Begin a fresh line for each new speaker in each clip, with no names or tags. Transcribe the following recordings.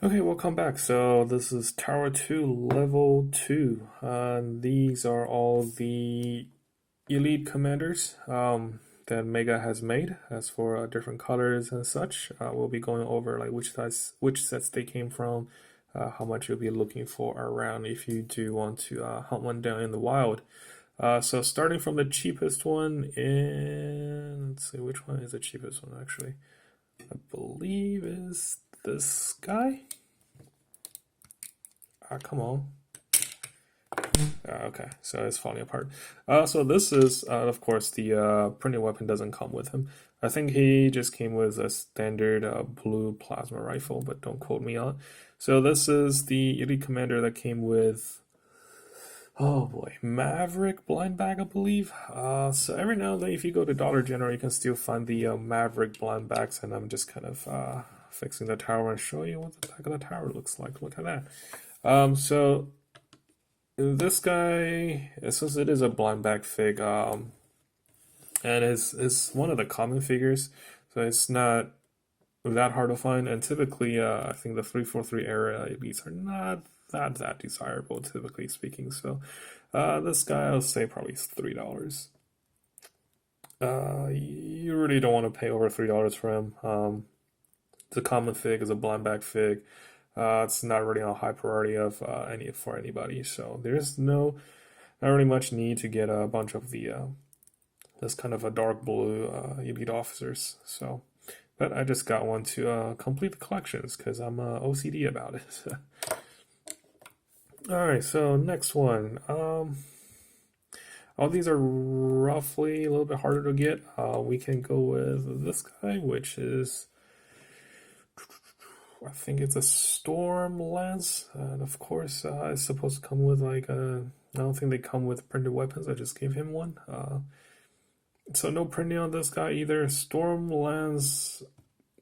Okay, welcome back. So this is Tower 2, Level 2. These are all the elite commanders that Mega has made. As for different colors and such, we'll be going over like which sets they came from, how much you'll be looking for around if you do want to hunt one down in the wild. So starting from the cheapest one, and let's see which one is the cheapest one actually. I believe is this guy. Come on. Okay, so it's falling apart. So this is, of course, the printed weapon doesn't come with him. I think he just came with a standard blue plasma rifle, but don't quote me on it. So this is the elite commander that came with, oh boy, Maverick blind bag, I believe. So every now and then, if you go to Dollar General, you can still find the Maverick blind bags, and I'm just kind of fixing the tower and show you what the back of the tower looks like. Look at that. So this guy, since it is a blind bag fig, and is one of the common figures, so it's not that hard to find. And typically, I think the 343 era elites are not that desirable, typically speaking. So, this guy, I'll say probably $3. You really don't want to pay over $3 for him. It's a common fig, is a blind bag fig. It's not really a high priority of for anybody, so there's not really much need to get a bunch of the this kind of a dark blue elite officers. So, but I just got one to complete the collections because I'm OCD about it. All right, so next one. All these are roughly a little bit harder to get. We can go with this guy, which is, I think it's a storm lance, and of course, it's supposed to come with like a. I don't think they come with printed weapons. I just gave him one. So no printing on this guy either. Storm lance.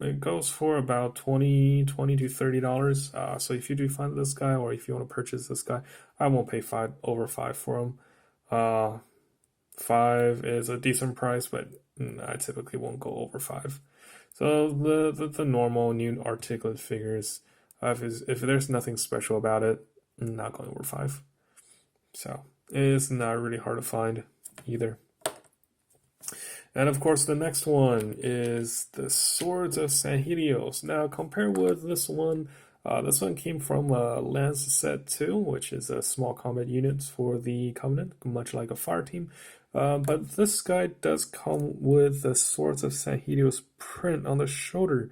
It goes for about $20 to $30. So if you do find this guy, or if you want to purchase this guy, I won't pay over five for him. Five is a decent price, but I typically won't go over five. So the normal new articulate figures, if there's nothing special about it, I'm not going over five. So it's not really hard to find either. And of course, the next one is the Swords of San Helios. Now, compared with this one came from Lance Set 2, which is a small combat unit for the Covenant, much like a fire team. But this guy does come with the Swords of San Helios print on the shoulder.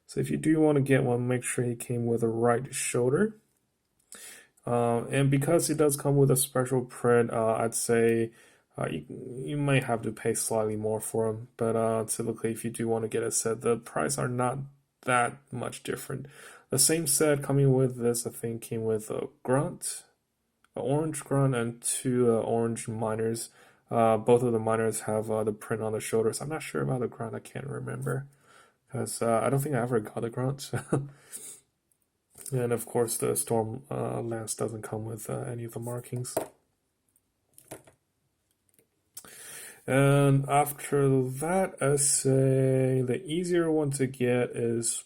So if you do want to get one, make sure he came with a right shoulder. And because it does come with a special print, I'd say you might have to pay slightly more for them. But typically, if you do want to get a set, the price are not that much different. The same set coming with this, I think, came with a grunt, an orange grunt, and two orange miners. Both of the miners have the print on the shoulders. I'm not sure about the grunt. I can't remember because I don't think I ever got a grunt. And of course, the storm lance doesn't come with any of the markings. And after that, I say the easier one to get is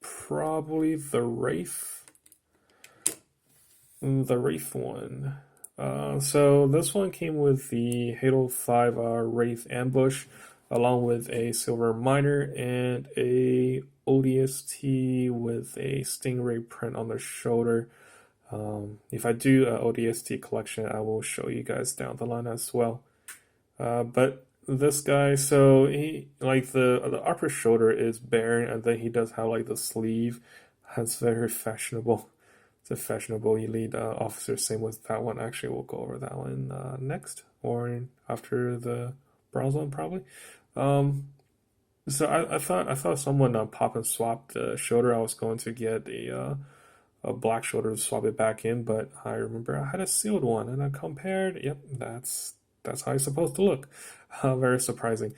probably the Wraith. The Wraith one. So this one came with the Halo 5 Wraith Ambush, along with a Silver Miner and a ODST with a Stingray print on the shoulder. If I do an ODST collection, I will show you guys down the line as well. But this guy, so he like the upper shoulder is bare, and then he does have like the sleeve. That's very fashionable. It's a fashionable elite officer. Same with that one. Actually, we'll go over that one next, or after the bronze one, probably. So I thought someone pop and swap the shoulder. I was going to get a black shoulder to swap it back in, but I remember I had a sealed one, and I compared. Yep, that's how it's supposed to look. Very surprising.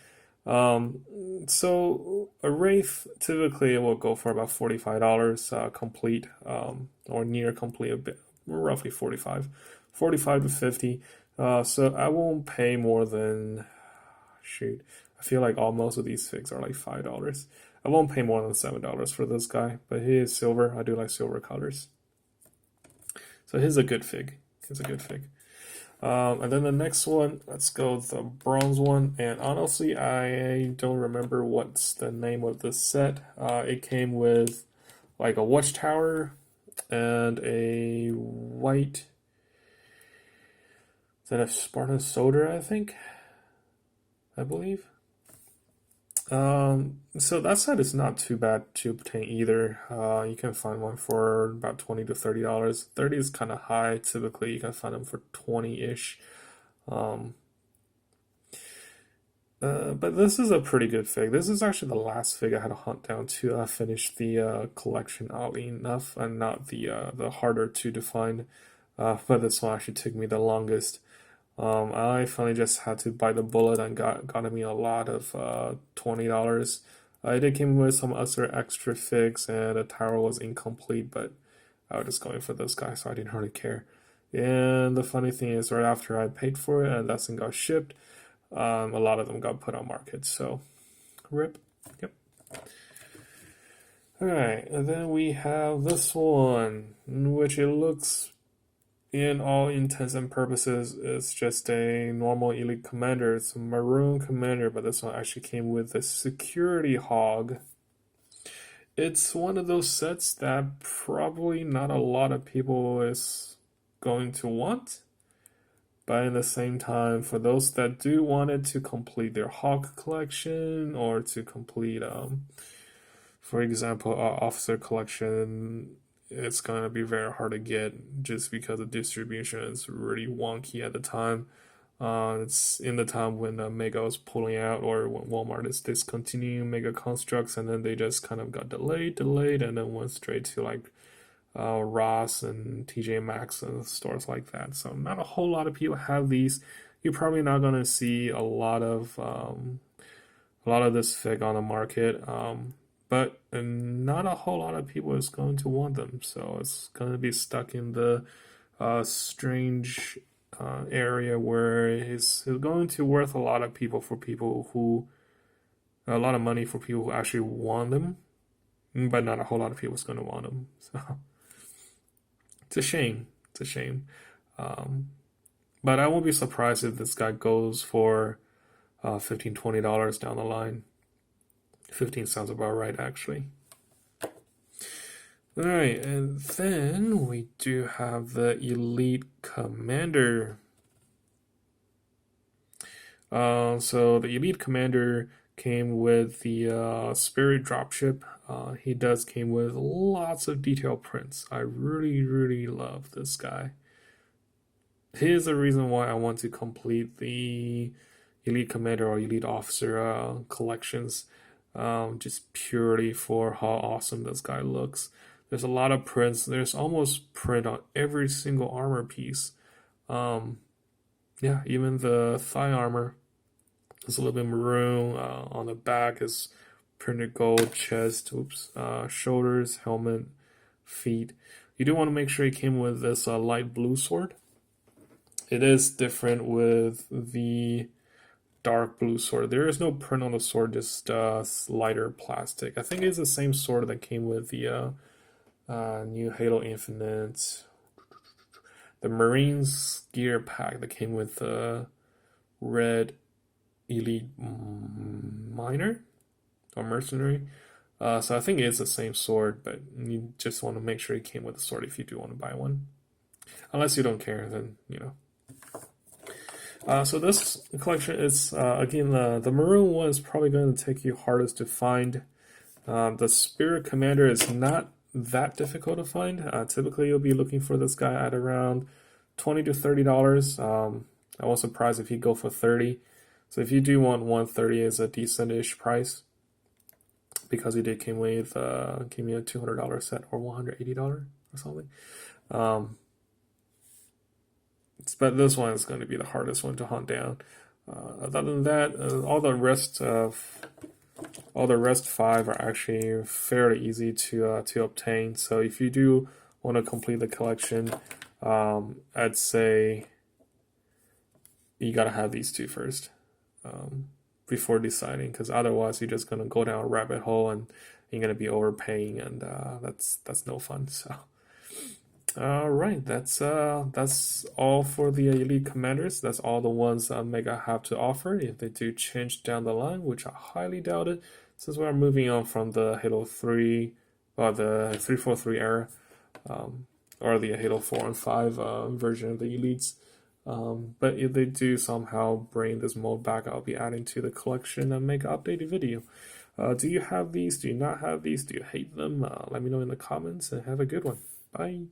So a Wraith typically will go for about $45 complete, or near complete, a bit roughly 45 to 50. So I won't pay more than, shoot, I feel like most of these figs are like $5. I won't pay more than $7 for this guy, but he is silver. I do like silver colors. So he's a good fig. He's a good fig. And then the next one, let's go with the bronze one. And honestly, I don't remember what's the name of the set. It came with like a watchtower and a white. Is that a Spartan soldier? I think. I believe. So that set is not too bad to obtain either. You can find one for about $20 to $30. 30 is kind of high. Typically, you can find them for 20-ish. But this is a pretty good fig. This is actually the last fig I had to hunt down to finish the collection, oddly enough, and not the harder to find. But this one actually took me the longest. I finally just had to bite the bullet and got me a lot of $20. It did came with some other extra figs, and the tower was incomplete, but I was just going for this guy, so I didn't really care. And the funny thing is, right after I paid for it and that thing got shipped, a lot of them got put on market. So, rip. Yep. All right, and then we have this one, in which it looks, in all intents and purposes, it's just a normal elite commander. It's a maroon commander, but this one actually came with a security hog. It's one of those sets that probably not a lot of people is going to want. But in the same time, for those that do want it to complete their hog collection or to complete, for example, officer collection, it's going to be very hard to get just because the distribution is really wonky at the time. It's in the time when Mega was pulling out, or when Walmart is discontinuing Mega Construx, and then they just kind of got delayed, and then went straight to like Ross and TJ Maxx and stores like that. So not a whole lot of people have these. You're probably not going to see a lot of this fig on the market. But not a whole lot of people is going to want them, so it's going to be stuck in the strange area where it's going to worth a lot of money for people who actually want them, but not a whole lot of people is going to want them. So it's a shame. It's a shame. But I won't be surprised if this guy goes for $15, $20 down the line. 15 sounds about right, actually. Alright, and then we do have the Elite Commander. So the Elite Commander came with the Spirit Dropship. He does came with lots of detail prints. I really, really love this guy. Here's the reason why I want to complete the Elite Commander or Elite Officer collections. Just purely for how awesome this guy looks. There's a lot of prints. There's almost print on every single armor piece. Yeah, even the thigh armor is a little bit maroon. On the back is printed gold. Chest, shoulders, helmet, feet. You do want to make sure it came with this light blue sword. It is different with the dark blue sword. There is no print on the sword, just lighter plastic. I think it's the same sword that came with the new Halo Infinite, the Marines gear pack that came with the red Elite Miner or Mercenary. So I think it's the same sword, but you just want to make sure it came with the sword if you do want to buy one. Unless you don't care, then you know. So this collection is, again, the maroon one is probably going to take you hardest to find. The Spirit Commander is not that difficult to find. Typically, you'll be looking for this guy at around $20 to $30. I was surprised if you go for 30. So if you do want 130, is a decent-ish price because he did came with a $200 set or $180 or something. But this one is going to be the hardest one to hunt down. Other than that, all the rest 5 are actually fairly easy to obtain. So if you do want to complete the collection, I'd say you gotta have these two first. before deciding, because otherwise you're just gonna go down a rabbit hole and you're gonna be overpaying, and that's no fun. So. All right, that's all for the elite commanders. That's all the ones Mega have to offer. If they do change down the line, which I highly doubt it, since we're moving on from the Halo 3 or the 343 era, or the Halo 4 and 5 version of the elites. But if they do somehow bring this mode back, I'll be adding to the collection and make an updated video. Do you have these? Do you not have these? Do you hate them? Let me know in the comments and have a good one. Bye.